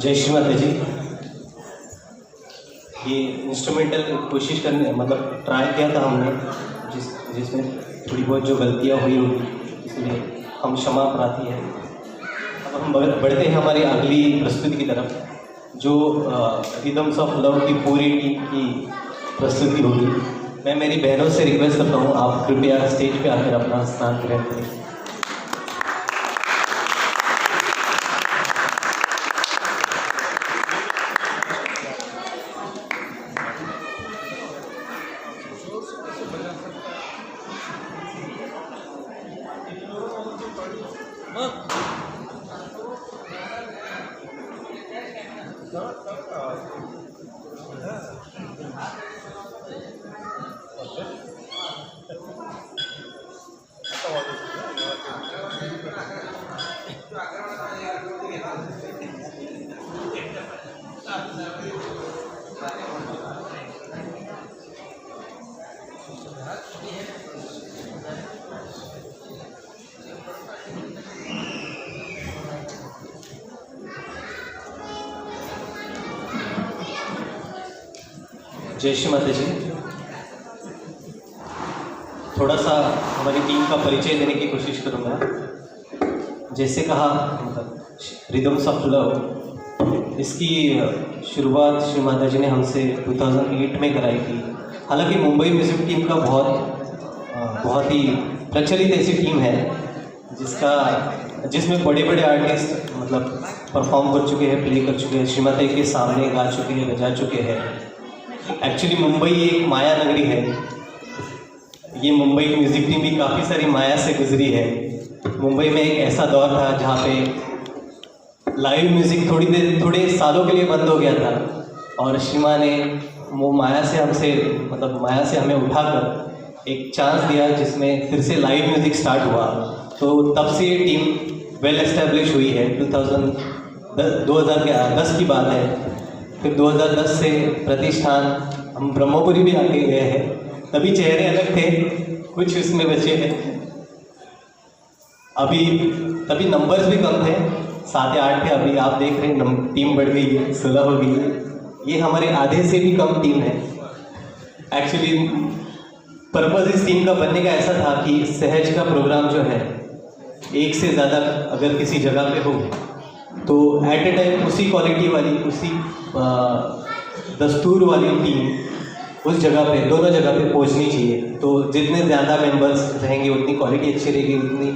जय श्री माता जी। ये इंस्ट्रूमेंटल कोशिश करने मतलब ट्राई किया था हमने, जिसमें थोड़ी बहुत जो गलतियाँ हुई होगी, इसलिए हम क्षमा प्रार्थी हैं। अब हम बढ़ते हैं हमारी अगली प्रस्तुति की तरफ, जो रिदम्स ऑफ लव की पूरी टीम की प्रस्तुति होगी। मैं मेरी बहनों से रिक्वेस्ट करता हूँ, आप कृपया स्टेज पे आकर अपना स्थान ग्रहण करें। जय श्री माता जी। थोड़ा सा हमारी टीम का परिचय देने की कोशिश करूँगा। जैसे कहा मतलब रिदम्स ऑफ लव, इसकी शुरुआत श्री माता जी ने हमसे 2008 में कराई थी। हालांकि मुंबई म्यूज़िक टीम का बहुत ही प्रचलित ऐसी टीम है जिसमें बड़े बड़े आर्टिस्ट मतलब परफॉर्म कर चुके हैं, प्ले कर चुके हैं, श्री माता के सामने गा चुके हैं, बजा चुके हैं। एक्चुअली मुंबई एक माया नगरी है। ये मुंबई की म्यूज़िक टीम भी काफ़ी सारी माया से गुजरी है। मुंबई में एक ऐसा दौर था जहाँ पे लाइव म्यूज़िक थोड़े सालों के लिए बंद हो गया था, और शिमा ने वो माया से हमें उठाकर एक चांस दिया, जिसमें फिर से लाइव म्यूज़िक स्टार्ट हुआ। तो तब से ये टीम वेल एस्टेब्लिश हुई है। 2010 की बात है। फिर 2010 से प्रतिष्ठान हम ब्रह्मपुरी भी आगे गए हैं। तभी चेहरे अलग थे, कुछ उसमें बचे हैं। तभी नंबर्स भी कम थे, 7 या 8 थे। अभी आप देख रहे हैं टीम बढ़ गई है, 16 हो गई है। ये हमारे आधे से भी कम टीम है। एक्चुअली पर्पज़ इस टीम का बनने का ऐसा था कि सहज का प्रोग्राम जो है, एक से ज़्यादा अगर किसी जगह पे हो तो एट ए टाइम उसी क्वालिटी वाली, उसी दस्तूर वाली टीम उस जगह पे, दोनों जगह पे पहुंचनी चाहिए। तो जितने ज़्यादा मेंबर्स रहेंगे उतनी क्वालिटी अच्छी रहेगी, उतनी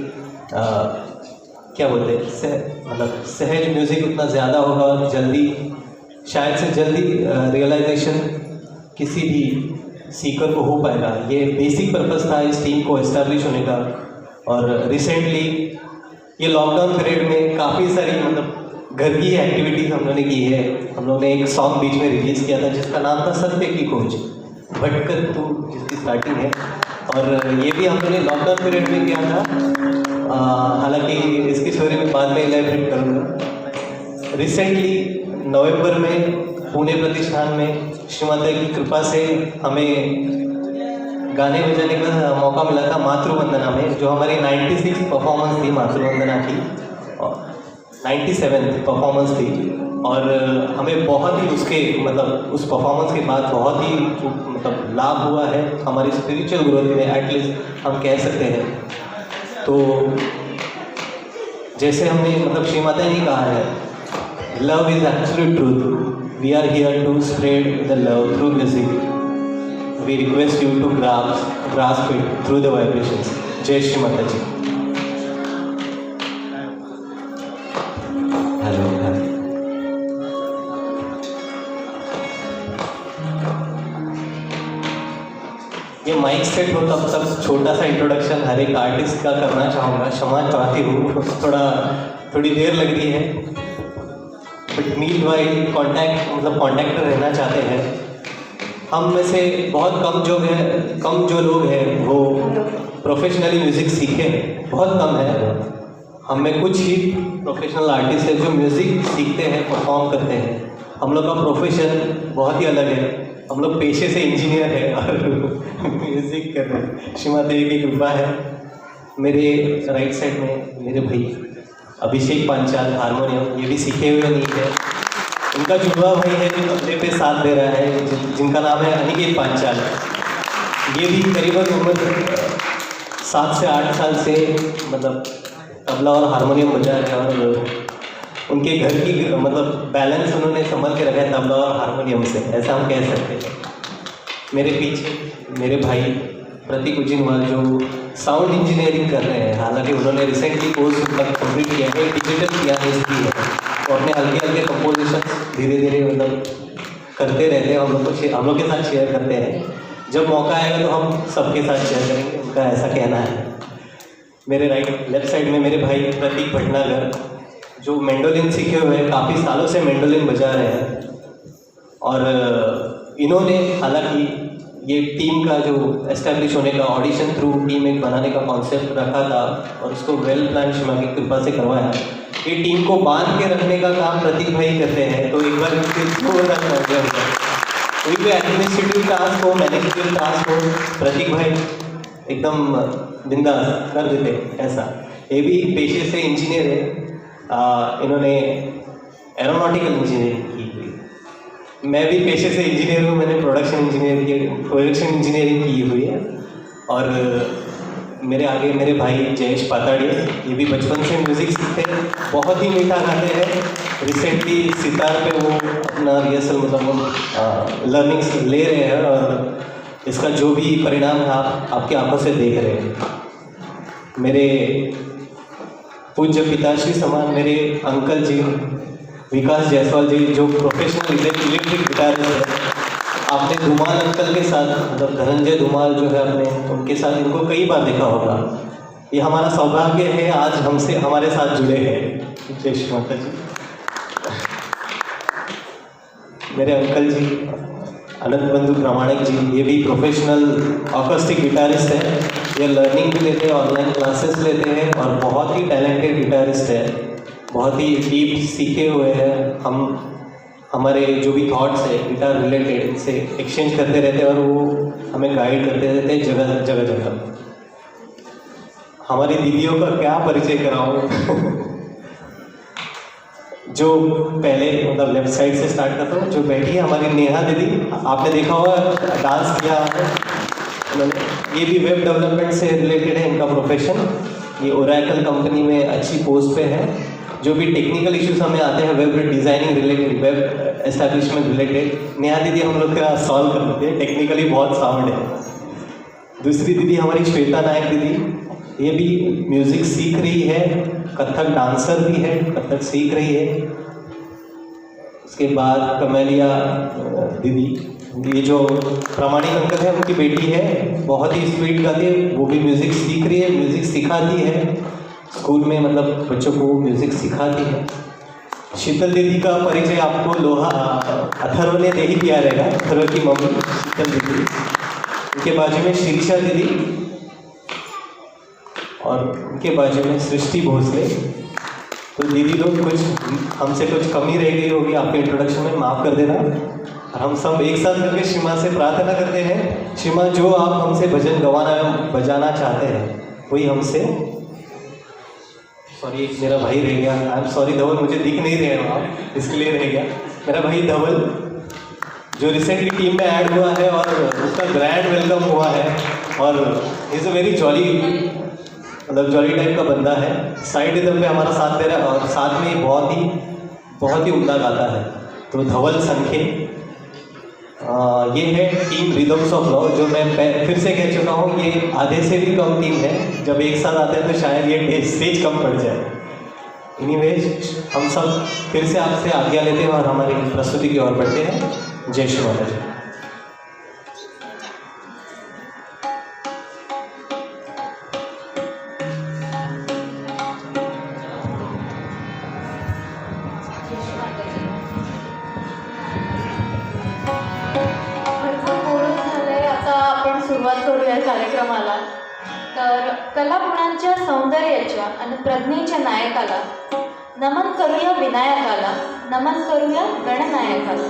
क्या बोलते हैं मतलब सहज म्यूज़िक उतना ज़्यादा होगा, और शायद से जल्दी रियलाइजेशन किसी भी सीकर को हो पाएगा। ये बेसिक पर्पस था इस टीम को एस्टैब्लिश होने का। और रिसेंटली ये लॉकडाउन पीरियड में काफ़ी सारी मतलब घर की एक्टिविटीज़ हम लोगों ने की है। हम लोगों ने एक सॉन्ग बीच में रिलीज़ किया था जिसका नाम था सत्य की खोज, भटकर तू, जिसकी स्टार्टिंग है। और ये भी हम लोगों ने लॉकडाउन पीरियड में किया था। हालांकि इसकी स्टोरी में बाद में इलैबोरेट करूँगा। रिसेंटली नवंबर में पुणे प्रतिष्ठान में श्री माता की कृपा से हमें गाने बजाने का मौका मिला था मातृवंदना में, जो हमारी 96 परफॉर्मेंस थी मातृवंदना की, और 97 परफॉर्मेंस थी। और हमें बहुत ही उस परफॉर्मेंस के बाद बहुत ही मतलब लाभ हुआ है हमारी स्पिरिचुअल ग्रोथ में, एटलीस्ट हम कह सकते हैं। तो जैसे हमने मतलब श्री माता ने कहा है, love is absolute truth, we are here to spread the love through music, we request you to grasp it through the vibrations. जय श्री माता जी। हेलो ये माइक सेट हो तब तक छोटा सा इंट्रोडक्शन हर एक आर्टिस्ट का करना चाहूँगा। क्षमा चाहती हूँ, थोड़ी देर लग रही है, बट मीनवाइल कॉन्टैक्टर रहना चाहते हैं। हम में से बहुत कम जो लोग हैं वो प्रोफेशनली म्यूज़िक सीखे, बहुत कम है। हम में कुछ ही प्रोफेशनल आर्टिस्ट हैं जो म्यूज़िक सीखते हैं, परफॉर्म करते हैं। हम लोग का प्रोफेशन बहुत ही अलग है। हम लोग पेशे से इंजीनियर हैं और म्यूज़िक कर रहे हैं। श्री माता देवी की कृपा है। मेरे राइट साइड में मेरे भाई अभिषेक पांचाल हारमोनियम, ये भी सीखे हुए नहीं है। उनका जुड़वा भाई है जो तबले पे साथ दे रहा है, जिनका नाम है अनिकेत पांचाल। ये भी करीबन उम्र 7 से 8 साल से मतलब तबला और हारमोनियम बजा रहे हैं, और उनके घर की मतलब बैलेंस उन्होंने संभाल के रखा है तबला और हारमोनियम से, ऐसा हम कह सकते हैं। मेरे पीछे मेरे भाई प्रतीक उजिनवाल जो साउंड इंजीनियरिंग कर रहे हैं, हालांकि उन्होंने रिसेंटली कोर्स कंप्लीट किया है, डिजिटल पियानिस्ट भी है, तो अपने हल्के हल्के कंपोजिशन धीरे धीरे मतलब करते रहते हैं, हम लोग के साथ शेयर करते हैं। जब मौका आएगा तो हम सबके साथ शेयर करेंगे, उनका ऐसा कहना है। मेरे लेफ्ट साइड में मेरे भाई प्रतीक भटनागर जो मैंडोलिन सीखे हुए हैं, काफ़ी सालों से मैंडोलिन बजा रहे हैं, और इन्होंने हालांकि ये टीम का जो एस्टैब्लिश होने का ऑडिशन थ्रू टीम एक बनाने का कॉन्सेप्ट रखा था, और उसको वेल प्लान शिमा की कृपा से करवाया। ये टीम को बांध के रखने का काम प्रतीक भाई करते हैं, तो एक बार कोई भी एडमिनिस्ट्रेटिव टास्क हो, मैनेजरियल टास्क हो, प्रतीक भाई एकदम बिंदास कर देते ऐसा। ये भी पेशे से इंजीनियर है, इन्होंने एरोनॉटिकल इंजीनियरिंग की हुई। मैं भी पेशे से इंजीनियर हूँ, मैंने प्रोडक्शन इंजीनियरिंग की हुई है। और मेरे आगे मेरे भाई जयेश पाताड़िया, ये भी बचपन से म्यूज़िक सीखते हैं, बहुत ही मीठा गाते हैं। रिसेंटली सितार पे वो अपना रिहर्सल मतलब लर्निंग्स ले रहे हैं, और इसका जो भी परिणाम है आप आपकी आंखों से देख रहे हैं। मेरे पूज्य पिताश्री समान मेरे अंकल जी विकास जायसवाल जी जो प्रोफेशनल इलेक्ट्रिक गिटारिस्ट है, आपने धुमाल अंकल के साथ मतलब धनंजय धुमाल जो है अपने, उनके साथ इनको कई बार देखा होगा। ये हमारा सौभाग्य है आज हमारे साथ जुड़े हैं। जय माता जी। मेरे अंकल जी अनंत बंधु प्रामाणिक जी, ये भी प्रोफेशनल ऑर्केस्ट्रिक गिटारिस्ट हैं। ये लर्निंग भी लेते हैं, ऑनलाइन क्लासेस लेते हैं, और बहुत ही टैलेंटेड गिटारिस्ट है, बहुत ही डीप सीखे हुए हैं। हमारे जो भी थॉट्स है गिटार रिलेटेड इनसे एक्सचेंज करते रहते हैं, और वो हमें गाइड करते रहते हैं जगह जगह। हमारी दीदियों का क्या परिचय कराऊँ जो पहले मतलब लेफ्ट साइड से स्टार्ट करता हूँ, जो बैठी है हमारी नेहा दीदी, आपने देखा होगा डांस किया उन्होंने। ये भी वेब डेवलपमेंट से रिलेटेड है इनका प्रोफेशन। ये ओरेकल कंपनी में अच्छी पोस्ट पे है। जो भी टेक्निकल इश्यूज हमें आते हैं web designing related, web establishment related, Neha दीदी हम लोग का सॉल्व कर देते हैं, टेक्निकली बहुत साउंड है। दूसरी दीदी हमारी श्वेता नायक दीदी, ये भी म्यूज़िक सीख रही है, कथक डांसर भी है, कथक सीख रही है। उसके बाद कमेलिया दीदी, ये जो प्रामाणिक अंकल है उनकी बेटी है, बहुत ही स्वीट गाती है, वो भी म्यूज़िक सीख रही है, म्यूज़िक सिखाती है स्कूल में, मतलब बच्चों को म्यूज़िक सिखाती है। शीतल दीदी का परिचय आपको लोहा अथर्व ने दे ही दिया रहेगा, अथर्व की मम्मी शीतल दीदी। उनके बाजू में शिरीषा दीदी, और उनके बाजू में सृष्टि भोसले। तो दीदी लोग कुछ हमसे कुछ कमी रह गई होगी आपके इंट्रोडक्शन में, माफ़ कर देना। और हम सब एक साथ मिलकर शिमा से प्रार्थना करते हैं, शिमा जो आप हमसे भजन बजाना चाहते हैं वही हमसे। सॉरी मेरा भाई रह गया, आई एम सॉरी धवल, मुझे दिख नहीं रहे हो आप, इसके लिए रह गया। मेरा भाई धवल जो रिसेंटली टीम में ऐड हुआ है, और उसका ग्रैंड वेलकम हुआ है, और इज़ अ वेरी जॉली मतलब जॉली टाइप का बंदा है। साइड रिदम पे हमारा साथ दे रहा है, और साथ में बहुत ही उम्दा गाता है। तो धवल संखे, ये है टीम रिदम्स ऑफ लव, जो मैं फिर से कह चुका हूँ, ये आधे से भी कम टीम है। जब एक साथ आते हैं तो शायद ये स्टेज कम पड़ जाए। एनीवेज, हम सब फिर से आपसे आज्ञा लेते हैं और हमारी प्रस्तुति की ओर बढ़ते हैं। जय श्री माता जी। कार्यक्रमाला तर कलागुणांच्या सौंदर्याच्या आणि प्रज्ञेच्या नायकाला नमन करूया, विनायकाला नमन करूया, गणनायकाला।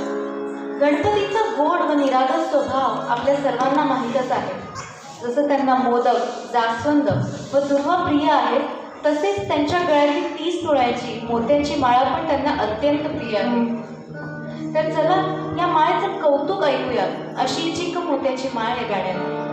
गणपतीचा गोड व निरागस स्वभाव आपल्या सर्वांना माहीतच आहे। जसं त्यांना मोदक, जास्वंद व दुर्वा प्रिय आहे, तसेच त्यांच्या गळ्यातील 30 तोळ्याची मोत्यांची माळा पण त्यांना अत्यंत प्रिय आहे। तर चला या माळेचं कौतुक ऐकूया. अशी चिक मोत्याची माळ या गाण्यात.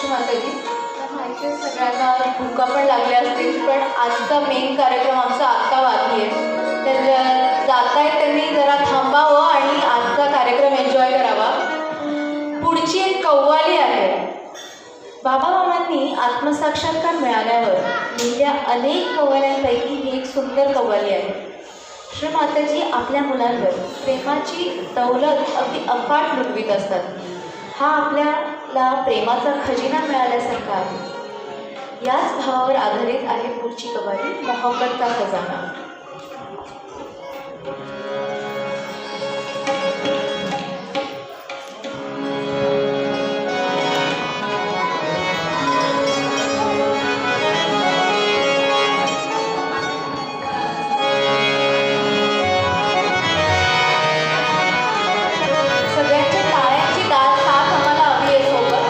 माताजी. तर माहिती आहे सगळ्यांना भुका पण लागल्या असतील, पण आजचा मेन कार्यक्रम आमचा आत्ता बाकी आहे. तर जातायत त्यांनी जरा थांबावं आणि आजचा कार्यक्रम एन्जॉय करावा. पुढची एक कव्वाली आहे. बाबा मामांनी आत्मसाक्षात्कार मिळाल्यावर लिहिलेल्या अनेक कव्वाल्यांपैकी ही एक सुंदर कव्वाली आहे. श्री माताजी आपल्या मुलांवर प्रेमाची दौलत अगदी अफाट लुटवीत असतात. हा आपल्याला प्रेमाचा खजिना मिळाल्यासारखा आहे. याच भावावर आधारित आहे पुढची कव्वाली, मोहब्बत का खजाना. सगळ्यांच्या टाळ्यांची दाद साथ आम्हाला हवी आहे सोबत.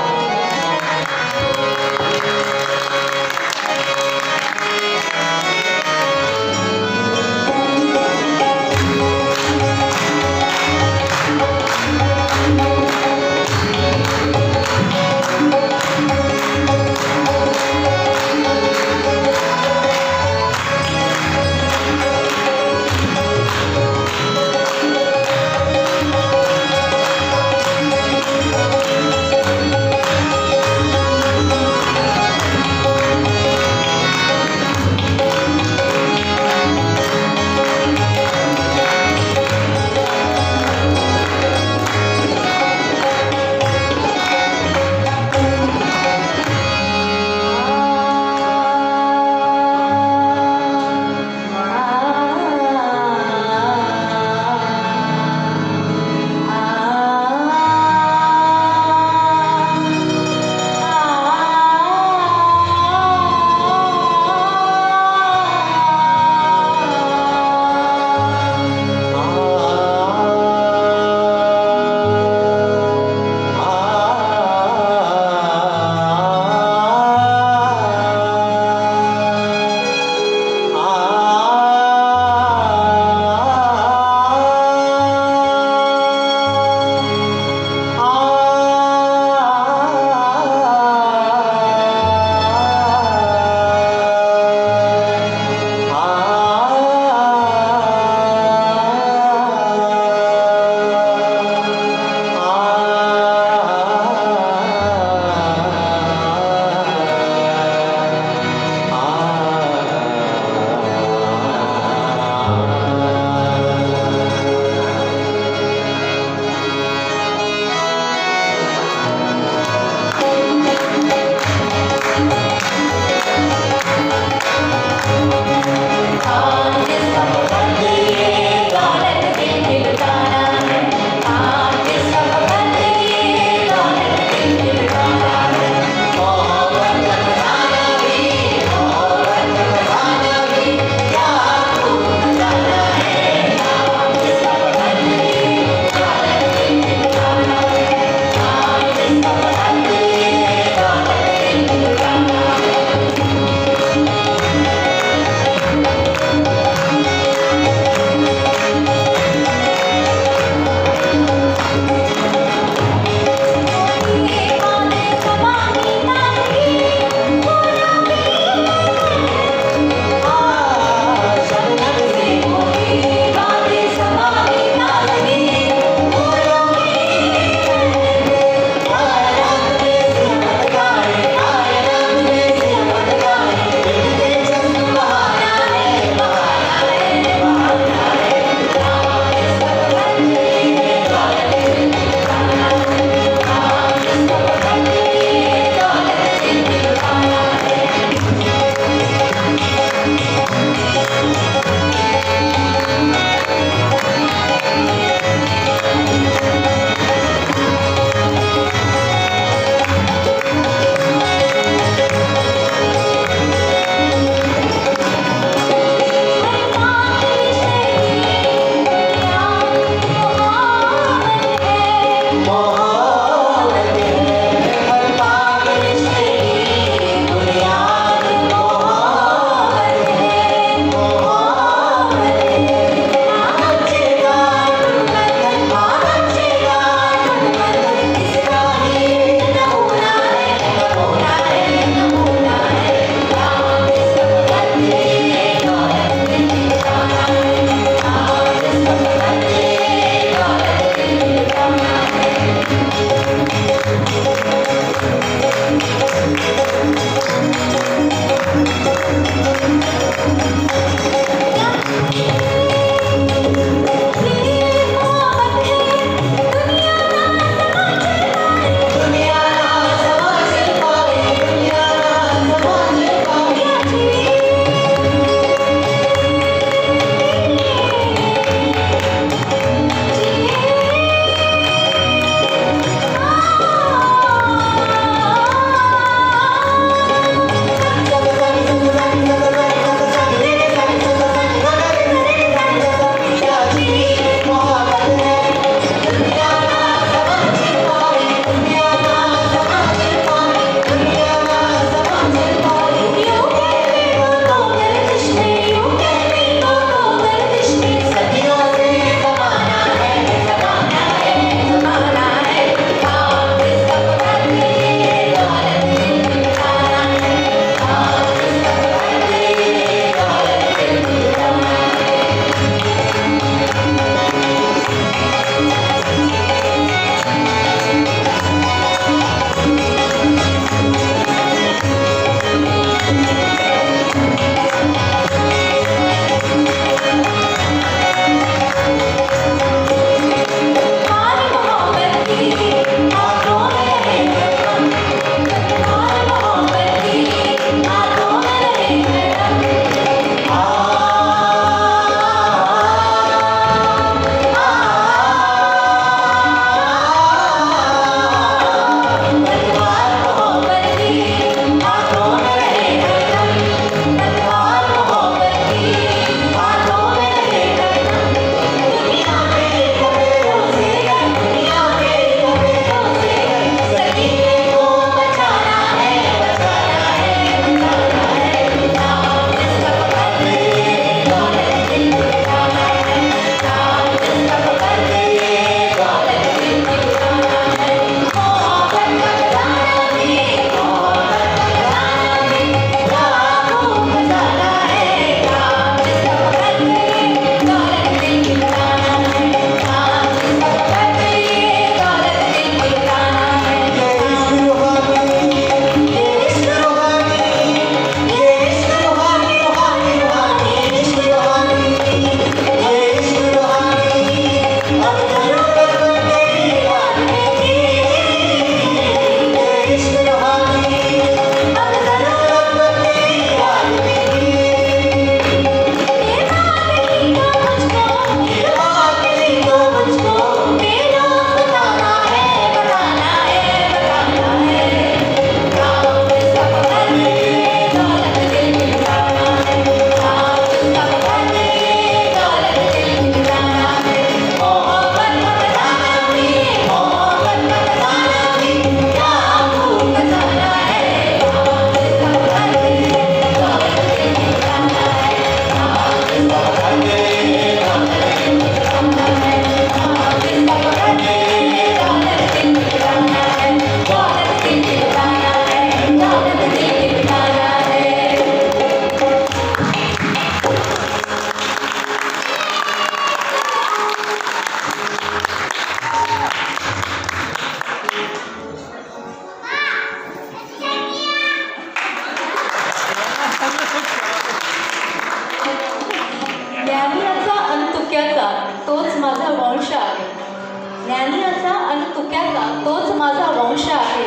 ज्ञानियाचा आणि तुक्याचा तोच माझा वंश आहे.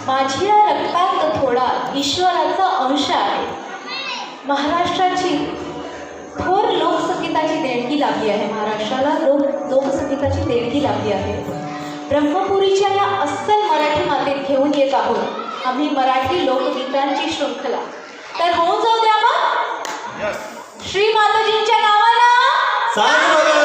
माझी या रक्तात थोडा ईश्वराचा अंश आहे. महाराष्ट्राची थोर लोकसंगीताची देणगी लाभली आहे. महाराष्ट्राला लोकसंगीताची देणगी लाभली आहे. ब्रह्मपुरीच्या या अस्सल मराठी मातेत घेऊन येत आहोत आम्ही मराठी लोकगीतांची शृंखला. तर होऊन जाऊ द्या मग श्री माताजींच्या नावानं सांग